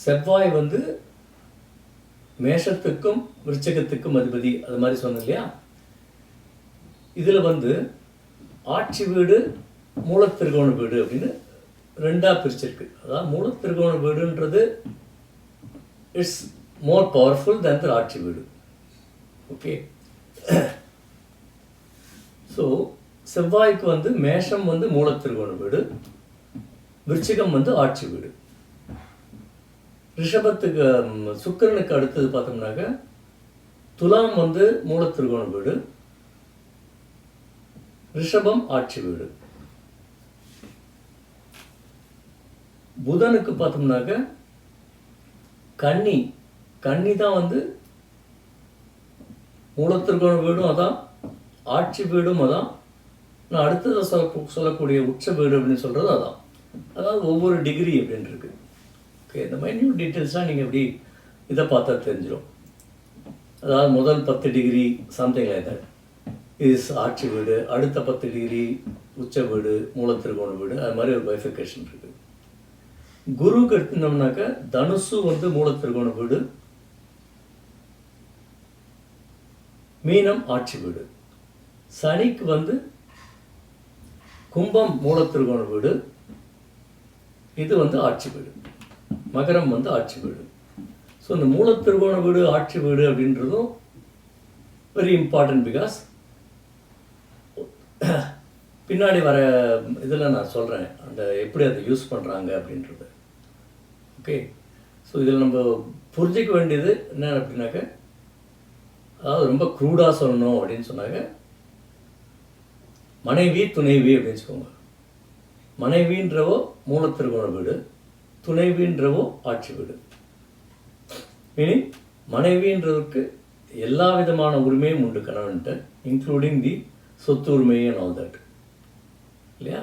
செவ்வாய் வந்து மேஷத்துக்கும் விருச்சிகத்துக்கும் அதிபதி, அது மாதிரி சொன்னேன் இல்லையா. இதில் வந்து ஆட்சி வீடு மூலத்திருகோண வீடு அப்படின்னு ரெண்டாக பிரிச்சிருக்கு. அதாவது மூலத்திருகோண வீடுன்றது இட்ஸ் மோர் பவர்ஃபுல் தேன் த ஆட்சி வீடு. ஓகே. ஸோ செவ்வாய்க்கு வந்து மேஷம் வந்து மூலத்திருகோண வீடு, விருச்சிகம் வந்து ஆட்சி வீடு. ரிஷபத்துக்கு சுக்கிரனுக்கு அடுத்தது பார்த்தோம்னாக்க துலாம் வந்து மூலத்திருகோண வீடு, ரிஷபம் ஆட்சி வீடு. புதனுக்கு பார்த்தோம்னாக்க கன்னி தான் வந்து மூலத்திருகோண வீடும் அதான், ஆட்சி வீடும் அதான், நான் அடுத்ததை சொல்லக்கூடிய உச்ச வீடு அப்படின்னு சொல்கிறது அதான். அதாவது ஒவ்வொரு டிகிரி அப்படின்னு இருக்கு. ஓகே, இந்த மைன்யூட் டீட்டெயில்ஸ்லாம் நீங்கள் எப்படி இதை பார்த்தா தெரிஞ்சிடும். அதாவது முதல் 10 degree something like that is ஆட்சி வீடு, அடுத்த 10 டிகிரி உச்ச வீடு, மூலத்திருகோண வீடு, அது மாதிரி ஒரு பைஃபிகேஷன் இருக்குது. குருவுக்கு எடுத்துனோம்னாக்க தனுசு வந்து மூலத்திருகோண வீடு, மீனம் ஆட்சி வீடு. சனிக்கு வந்து கும்பம் மூலத்திருகோண வீடு, இது வந்து ஆட்சி வீடு. மகரம் வந்து ஆட்சி வீடு. ஸோ இந்த மூலத்திருகோண வீடு ஆட்சி வீடு அப்படின்றதும் வெரி இம்பார்ட்டன்ட். பிகாஸ் பின்னாடி வர இதில் நான் சொல்கிறேன் அந்த எப்படி அதை யூஸ் பண்ணுறாங்க அப்படின்றது. ஓகே. ஸோ இதில் நம்ம புரிஞ்சிக்க வேண்டியது என்ன அப்படின்னாக்க, அதாவது ரொம்ப க்ரூடாக சொல்லணும் அப்படின்னு சொன்னாங்க, மனைவி துணைவி அப்படின்னு வச்சுக்கோங்க. மனைவின்றவோ மூலத்திருகோண வீடு, துணைவின்றவோ ஆட்சி வீடு. மீனிங் மனைவின்றதுக்கு எல்லா விதமான உரிமையும் உண்டு கணவன்ட்டு, இன்க்ளூடிங் தி சொத்து உரிமை அண்ட் ஆல் தட் இல்லையா.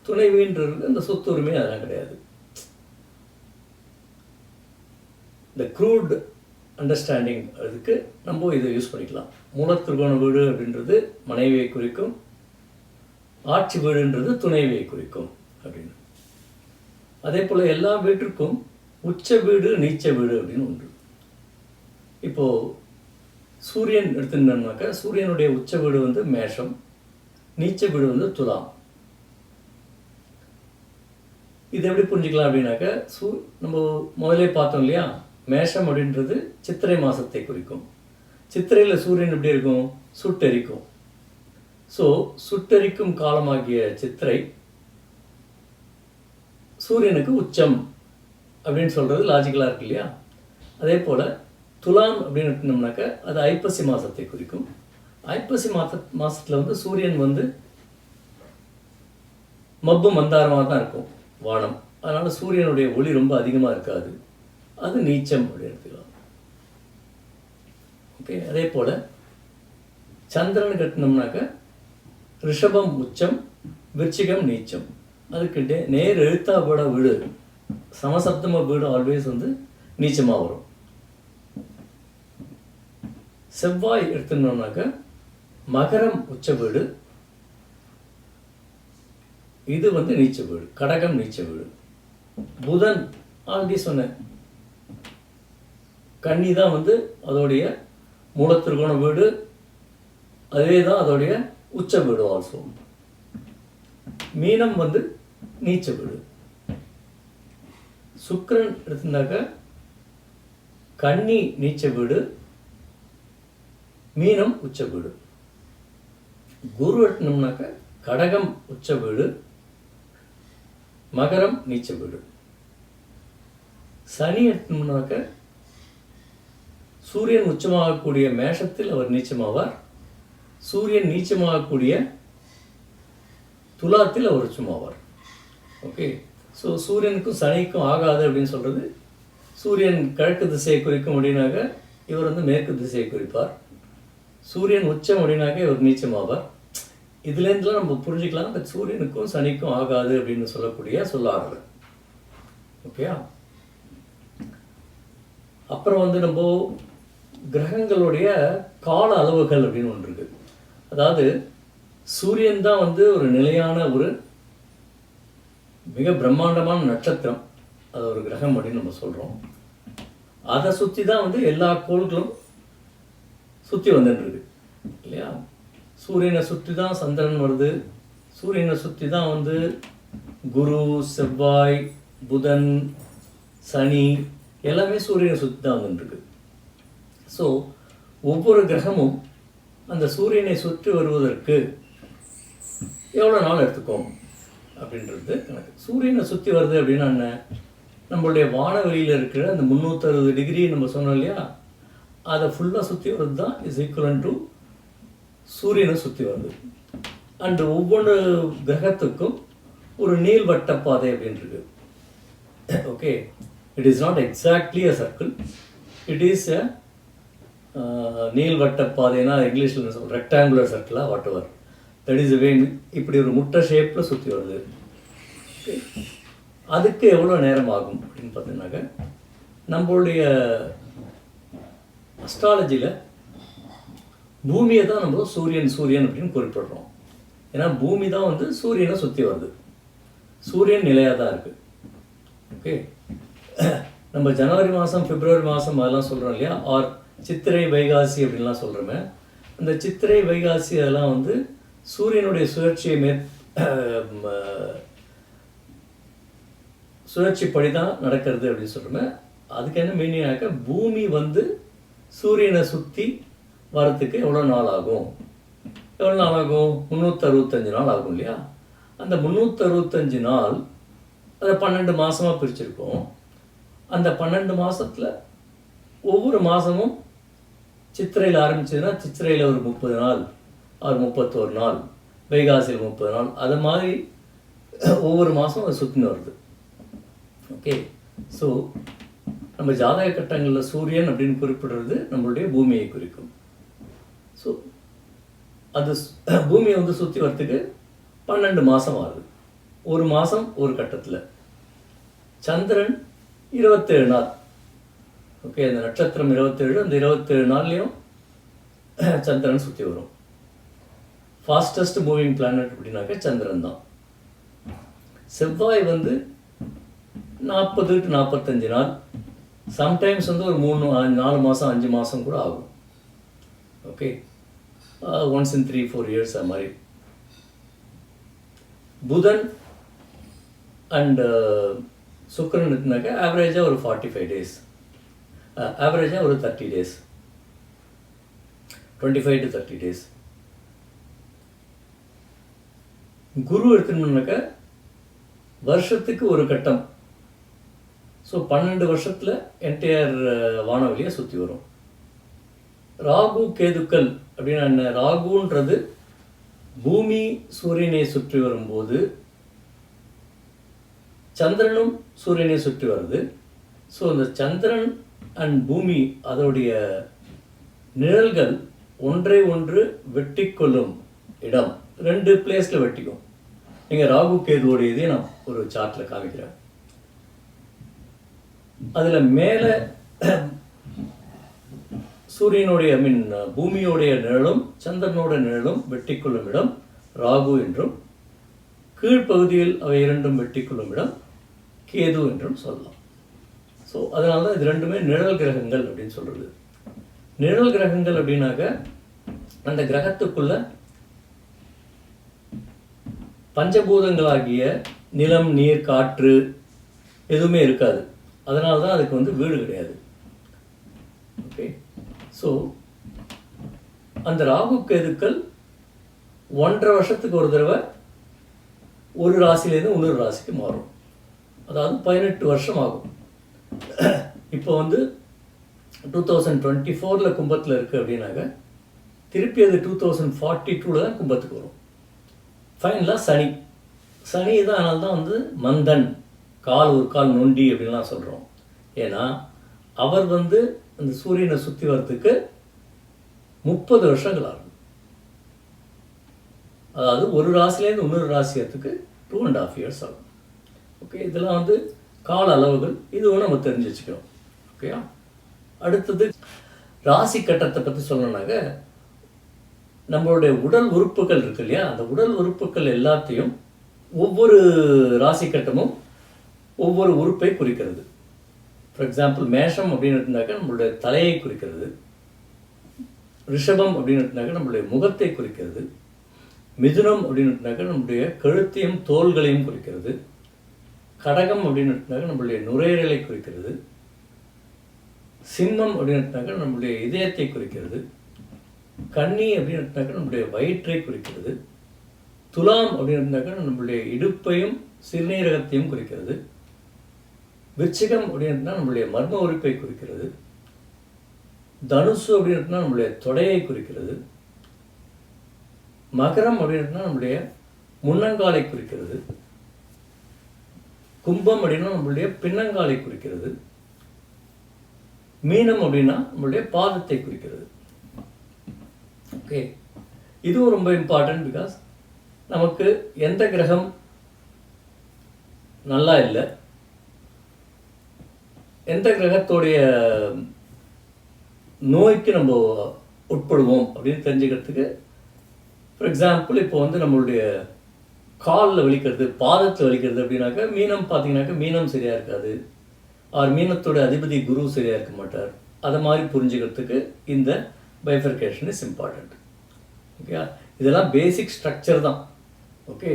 துணைவின்றதுக்கு அந்த சொத்து உரிமை அதெல்லாம் கிடையாது. இந்த க்ரூட் அண்டர்ஸ்டாண்டிங் அதுக்கு நம்ம இதை யூஸ் பண்ணிக்கலாம். மூலத்திருகோண வீடு அப்படின்றது மனைவியை குறிக்கும், ஆட்சி வீடுன்றது துணைவியை குறிக்கும் அப்படின்னு. அதே போல் எல்லா வீட்டிற்கும் உச்ச வீடு நீச்ச வீடு அப்படின்னு உண்டு. இப்போது சூரியன் எடுத்துட்டோம்னாக்கா சூரியனுடைய உச்ச வீடு வந்து மேஷம், நீச்ச வீடு வந்து துலாம். இது எப்படி புரிஞ்சுக்கலாம் அப்படின்னாக்கா, நம்ம முதலே பார்த்தோம் இல்லையா, மேஷம் அப்படின்றது சித்திரை மாதத்தை குறிக்கும். சித்திரையில் சூரியன் எப்படி இருக்கும், சுட்டெரிக்கும். ஸோ சுட்டெரிக்கும் காலமாகிய சித்திரை சூரியனுக்கு உச்சம் அப்படின்னு சொல்கிறது லாஜிக்கலாக இருக்கு இல்லையா. அதே போல் துலாம் அப்படின்னு எடுத்தோம்னாக்கா அது ஐப்பசி மாதத்தை குறிக்கும். ஐப்பசி மாதத்தில் வந்து சூரியன் வந்து மப்பு மந்தாரமாக தான் இருக்கும் வானம். அதனால் சூரியனுடைய ஒளி ரொம்ப அதிகமாக இருக்காது, அது நீச்சம் அப்படின்னு எடுத்துக்கலாம். ஓகே. அதே போல் சந்திரன் கட்டினோம்னாக்க ரிஷபம் உச்சம், விருச்சிகம் நீச்சம். அதுக்கு நேர் எழுத்தாவோட வீடு, சமசப்தம வீடு ஆல்வேஸ் வந்து நீச்சமாக வரும். செவ்வாய் எடுத்துனோம்னாக்க மகரம் உச்ச வீடு, இது வந்து நீச்ச வீடு, கடகம் நீச்ச வீடு. புதன் ஆல்ரெடி சொன்னேன், கன்னி தான் வந்து அதோடைய மூலத்திருகோண வீடு, அதே தான் அதோடைய உச்ச வீடு ஆல்சோ. மீனம் வந்து நீச்ச வீடு. சுக்கிரன் எடுத்திருந்தாக்க கன்னி நீச்ச வீடு, மீனம் உச்ச வீடு. குரு எடுத்தோம்னாக்க கடகம் உச்ச வீடு, மகரம் நீச்ச வீடு. சனி எடுத்தோம்னாக்க சூரியன் உச்சமாகக்கூடிய மேஷத்தில் அவர் நீச்சமாவார், சூரியன் நீச்சமாகக்கூடிய துலாத்தில் அவர் உச்சமாவார். ஓகே. ஸோ சூரியனுக்கும் சனிக்கும் ஆகாது அப்படின்னு சொல்கிறது, சூரியன் கிழக்கு திசையை குறிக்கும் அப்படின்னாக்க இவர் வந்து மேற்கு திசையை குறிப்பார். சூரியன் உச்சம் அப்படின்னாக்க இவர் நீச்சமாவார். இதுலேருந்துலாம் நம்ம புரிஞ்சுக்கலாம், அந்த சூரியனுக்கும் சனிக்கும் ஆகாது அப்படின்னு சொல்லக்கூடிய சொல்லார்கள். ஓகேயா. அப்புறம் வந்து நம்ம கிரகங்களுடைய கால அளவுகள் அப்படின்னு ஒன்று இருக்குது. அதாவது சூரியன் தான் வந்து ஒரு நிலையான ஒரு மிக பிரம்மாண்டமான நட்சத்திரம், அது ஒரு கிரகம் அப்படின்னு நம்ம சொல்கிறோம். அதை சுற்றி தான் வந்து எல்லா கோள்களும் சுற்றி வந்துட்டுருக்கு இல்லையா. சூரியனை சுற்றி தான் சந்திரன் வருது, சூரியனை சுற்றி தான் வந்து குரு, செவ்வாய், புதன், சனி எல்லாமே சூரியனை சுற்றி தான் வந்துட்டுருக்கு. ஸோ ஒவ்வொரு கிரகமும் அந்த சூரியனை சுற்றி வருவதற்கு எவ்வளோ நாள் எடுத்துக்கும் அப்படின்றது கணக்கு. சூரியனை சுற்றி வருது அப்படின்னா என்ன, நம்மளுடைய வானவெளியில் இருக்கிற அந்த 360 டிகிரி நம்ம சொன்னோம் இல்லையா, அதை ஃபுல்லாக சுற்றி வர்றது தான் இஸ் ஈக்குவலன் டு சூரியனை சுற்றி வருது. அண்ட் ஒவ்வொரு கிரகத்துக்கும் ஒரு நீள்வட்ட பாதை அப்படின்றது. Okay, it is not exactly a circle, it is a நீள்வட்ட பாதைனா இங்கிலீஷில் என்ன சொல்கிறோம், ரெக்டாங்குலர் சர்க்கிளாக whatever that is way. இப்படி ஒரு முட்டை ஷேப்பில் சுற்றி வருது. ஓகே, அதுக்கு எவ்வளோ நேரம் ஆகும் அப்படின்னு பார்த்தீங்கன்னாக்க, நம்மளுடைய அஸ்ட்ராலஜியில் பூமியை தான் நம்ம சூரியன் அப்படின்னு குறிப்பிடுறோம். ஏன்னா பூமி தான் வந்து சூரியனை சுற்றி வருது, சூரியன் நிலையாக தான் இருக்குது. ஓகே, நம்ம ஜனவரி மாதம், பிப்ரவரி மாதம் அதெல்லாம் சொல்கிறோம் இல்லையா, ஆர் சித்திரை வைகாசி அப்படின்லாம் சொல்கிறோமே, அந்த சித்திரை வைகாசி அதெல்லாம் வந்து சூரியனுடைய சுழற்சியை சுழற்சிப்படி தான் நடக்கிறது அப்படின்னு சொல்கிறோமே. அதுக்கு என்ன மீனிங்னாக்க, பூமி வந்து சூரியனை சுற்றி வரத்துக்கு எவ்வளோ நாள் ஆகும், 365 நாள் ஆகும் இல்லையா. அந்த 365 நாள் அதை 12 மாதமாக பிரிச்சிருக்கோம். அந்த 12 மாதத்தில் ஒவ்வொரு மாதமும் சித்திரையில் ஆரம்பிச்சதுன்னா சித்திரையில் ஒரு 30 நாள், ஒரு 31 நாள், வைகாசியில் 30 நாள், அது மாதிரி ஒவ்வொரு மாதமும் அது சுற்றின்னு வருது. ஓகே, ஸோ நம்ம ஜாதக கட்டங்களில் சூரியன் அப்படின்னு குறிப்பிடுறது நம்மளுடைய பூமியை குறிக்கும். ஸோ அது பூமியை வந்து சுற்றி வரத்துக்கு 12 மாதம் ஆகுது. ஒரு மாதம் ஒரு கட்டத்தில். சந்திரன் 27 நாள். ஓகே, அந்த நட்சத்திரம் 27, அந்த 27 நாள்லேயும் சந்திரன் சுற்றி வரும். ஃபாஸ்டஸ்ட் மூவிங் பிளானட் அப்படின்னாக்க சந்திரன் தான். செவ்வாய் வந்து 40 to 45 நாள், சம்டைம்ஸ் வந்து ஒரு 4 மாதம் 5 மாதம் கூட ஆகும். ஓகே, ஒன்ஸ் இன் 3-4 இயர்ஸ் அது மாதிரி. புதன் அண்ட் சுக்கிரன் இருக்குனாக்கா ஆவரேஜாக ஒரு 45 days, ஆவரேஜாக ஒரு 30 days, 25 to 30 days. குரு எடுத்துனோம்னாக்கா வருஷத்துக்கு ஒரு கட்டம். ஸோ 12 வருஷத்தில் என்டையர் வானவெளியை சுற்றி வரும். ராகு கேதுக்கள் அப்படின்னா என்ன, ராகுன்றது பூமி சூரியனை சுற்றி வரும்போது சந்திரனும் சூரியனை சுற்றி வருது. ஸோ இந்த சந்திரன் அண்ட் பூமி அதோடைய நிழல்கள் ஒன்றை ஒன்று வெட்டி கொள்ளும் இடம் 2 பிளேஸில் வெட்டிக்கும். நீங்கள் ராகு கேதுவோடைய இதே நான் ஒரு சார்ட்டில் காமிக்கிறேன். அதில் மேலே சூரியனுடைய பூமியோடைய நிழலும் சந்திரனோட நிழலும் வெட்டிக்கொள்ளும் இடம் ராகு என்றும், கீழ்ப்பகுதியில் அவை இரண்டும் வெட்டிக்கொள்ளும் இடம் கேது என்றும் சொல்லலாம். ஸோ அதனால தான் இது ரெண்டுமே நிழல் கிரகங்கள் அப்படின்னு சொல்கிறது. நிழல் கிரகங்கள் அப்படின்னாக்க அந்த கிரகத்துக்குள்ள பஞ்சபூதங்களாகிய நிலம், நீர், காற்று எதுவுமே இருக்காது. அதனால தான் அதுக்கு வந்து வீடு கிடையாது. ஓகே, ஸோ அந்த ராகு கேதுக்கள் 1.5 வருஷத்துக்கு ஒரு தடவை ஒரு ராசிலேருந்து இன்னொரு ராசிக்கு மாறும். அதாவது 18 வருஷம் ஆகும். இப்போ வந்து 2024 கும்பத்தில் இருக்குது அப்படின்னாக்க திருப்பி அது 2042 தான் கும்பத்துக்கு வரும். ஃபைனலாக சனி தான். அதனால தான் வந்து மந்தன், ஒரு கால் நொண்டி அப்படின்லாம் சொல்கிறோம். ஏன்னா அவர் வந்து அந்த சூரியனை சுற்றி வர்றதுக்கு 30 வருஷங்கள் ஆகும். அதாவது ஒரு ராசிலேருந்து இன்னொரு ராசியத்துக்கு 2.5 years ஆகும். ஓகே, இதெல்லாம் வந்து கால அளவுகள். இதுவும் நம்ம தெரிஞ்சு வச்சுக்கிறோம். ஓகேயா, அடுத்தது ராசி கட்டத்தை பற்றி சொல்லணுன்னாக்க நம்மளுடைய உடல் உறுப்புகள் இருக்கு இல்லையா, அந்த உடல் உறுப்புகள் எல்லாத்தையும் ஒவ்வொரு ராசி கட்டமும் ஒவ்வொரு உறுப்பை குறிக்கிறது. ஃபார் எக்ஸாம்பிள் மேஷம் அப்படின்னு இருந்தாக்கா நம்மளுடைய தலையை குறிக்கிறது, ரிஷபம் அப்படின்னு இருந்தாக்கா நம்மளுடைய முகத்தை குறிக்கிறது, மிதுனம் அப்படின்னு இருந்தாக்கா நம்முடைய கழுத்தையும் தோள்களையும் குறிக்கிறது, கடகம் அப்படின்னு இருந்தாக்கா நம்மளுடைய நுரையீரலை குறிக்கிறது, சிம்மம் அப்படின்னு இருந்தாக்கா நம்முடைய இதயத்தை குறிக்கிறது, கன்னி அப்படின்னு இருந்தாக்கா நம்முடைய வயிற்றை குறிக்கிறது, துலாம் அப்படின்னு இருந்தாக்கா நம்மளுடைய இடுப்பையும் சிறுநீரகத்தையும் குறிக்கிறது, விருச்சிகம் அப்படின்னு இருந்தால் நம்மளுடைய மர்ம உறுப்பை குறிக்கிறது, தனுசு அப்படின்னு இருந்தால் நம்மளுடைய தொடையை குறிக்கிறது, மகரம் அப்படின்னு இருந்தால் நம்மளுடைய முன்னங்காலை குறிக்கிறது, கும்பம் அப்படின்னா நம்மளுடைய பின்னங்காலை குறிக்கிறது, மீனம் அப்படின்னா நம்மளுடைய பாதத்தை குறிக்கிறது. ஓகே, இதுவும் ரொம்ப இம்பார்ட்டன்ட். பிகாஸ் நமக்கு எந்த கிரகம் நல்லா இல்லை, எந்த கிரகத்தோடைய நோய்க்கு நம்ம உட்படுவோம் அப்படின்னு தெரிஞ்சுக்கிறதுக்கு, ஃபார் எக்ஸாம்பிள் இப்போ வந்து நம்மளுடைய காலில் வலிக்கிறது, பாதத்தில் வலிக்கிறது அப்படின்னாக்கா மீனம் பார்த்தீங்கன்னாக்கா மீனம் சரியாக இருக்காது, ஆர் மீனத்தோட அதிபதி குரு சரியாக இருக்க மாட்டார். அதை மாதிரி புரிஞ்சுக்கிறதுக்கு இந்த பைஃபர்கேஷன் இஸ் இம்பார்ட்டண்ட். ஓகே, இதெல்லாம் பேசிக் ஸ்ட்ரக்சர் தான். ஓகே,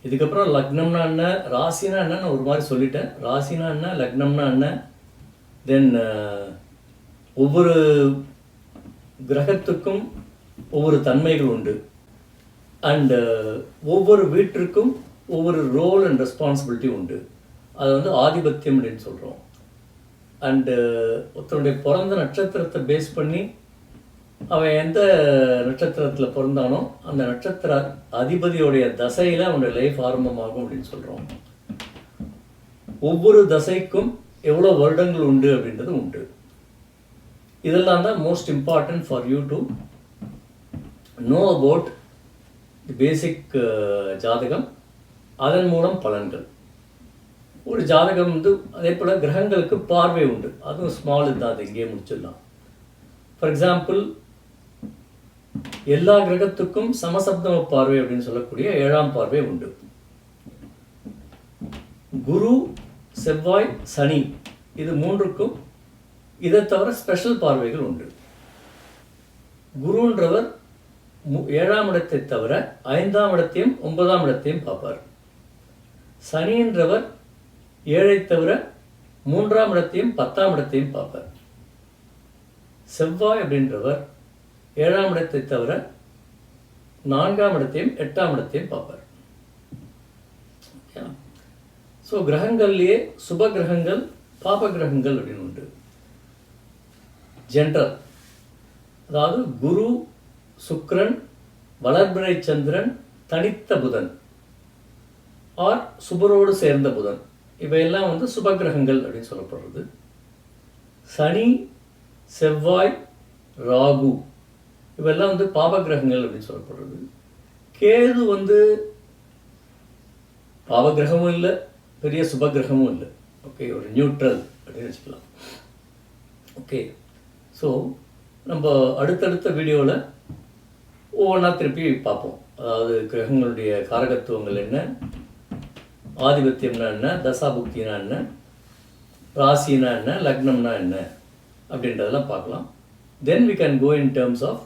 இதுக்கப்புறம் லக்னம்னா என்ன, ராசினா என்ன நான் ஒரு மாதிரி சொல்லிட்டேன். ராசினா என்ன, லக்னம்னா என்ன, தென் ஒவ்வொரு கிரகத்துக்கும் ஒவ்வொரு தன்மைகள் உண்டு, அண்டு ஒவ்வொரு வீட்டிற்கும் ஒவ்வொரு ரோல் அண்ட் ரெஸ்பான்சிபிலிட்டி உண்டு. அதை வந்து ஆதிபத்தியம் அப்படின்னு சொல்கிறோம். அண்டு ஒருத்தருடைய பிறந்த நட்சத்திரத்தை பேஸ் பண்ணி அவன் எந்த நட்சத்திரத்தில் பிறந்தானோ அந்த நட்சத்திர அதிபதியோடைய தசையில் அவனுடைய லைஃப் ஆரம்பமாகும் அப்படின்னு சொல்கிறோம். ஒவ்வொரு தசைக்கும் எவ்வளோ வருடங்கள் உண்டு அப்படின்றது உண்டு. இதெல்லாம் தான் most important for you to know about the basic jathakam, அதன் மூலம் பலன்கள். ஒரு ஜாதகம் வந்து அதே போல் கிரகங்களுக்கு பார்வை உண்டு, அதுவும் ஸ்மால் தான், அது இங்கேயே முடிச்சிடலாம். ஃபார் எக்ஸாம்பிள், எல்லா கிரகத்துக்கும் சமசப்தம பார்வை அப்படின்னு சொல்லக்கூடிய 7ஆம் பார்வை உண்டு. குரு, செவ்வாய், சனி இது மூன்றுக்கும் இதை தவிர ஸ்பெஷல் பார்வைகள் உண்டு. குருன்றவர் 7ஆம் இடத்தை தவிர 5ஆம் இடத்தையும் 9ஆம் இடத்தையும் பார்ப்பார். சனின்றவர் 7ஐ தவிர 3ஆம் இடத்தையும் 10ஆம் இடத்தையும் பார்ப்பார். செவ்வாய் அப்படின்றவர் 7ஆம் இடத்தை தவிர 4ஆம் இடத்தையும் 8ஆம் இடத்தையும் பார்ப்பார். ஸோ கிரகங்கள்லேயே சுப கிரகங்கள், பாப கிரகங்கள் அப்படின்னு உண்டு. ஜென்ரல், அதாவது குரு, சுக்கிரன், வளர்பிறை சந்திரன், தனித்த புதன் ஆர் சுபரோடு சேர்ந்த புதன், இவையெல்லாம் வந்து சுப கிரகங்கள் அப்படின்னு சொல்லப்படுறது. சனி, செவ்வாய், ராகு இவெல்லாம் வந்து பாப கிரகங்கள் அப்படின்னு சொல்லப்படுறது. கேது வந்து பாவ கிரகமும் இல்லை, பெரிய சுப கிரகமும் இல்லை. ஓகே, ஒரு நியூட்ரல் அப்படின்னு வச்சுக்கலாம். ஓகே, ஸோ நம்ம அடுத்தடுத்த வீடியோவில் ஒவ்வொன்றா திருப்பி பார்ப்போம். அதாவது கிரகங்களுடைய காரகத்துவங்கள் என்ன, ஆதிபத்தியம்னா என்ன, தசாபுக்தினா என்ன, ராசினா என்ன, லக்னம்னா என்ன அப்படின்றதெல்லாம் பார்க்கலாம். Then we can go in terms of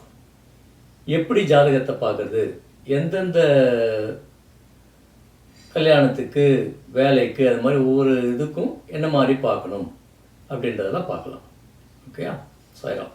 எப்படி ஜாதகத்தை பார்க்குறது, எந்தெந்த கல்யாணத்துக்கு, வேலைக்கு, அது மாதிரி ஒவ்வொரு இதுக்கும் என்ன மாதிரி பார்க்கணும் அப்படின்றதெல்லாம் பார்க்கலாம். ஓகேயா? சாய்ராம்.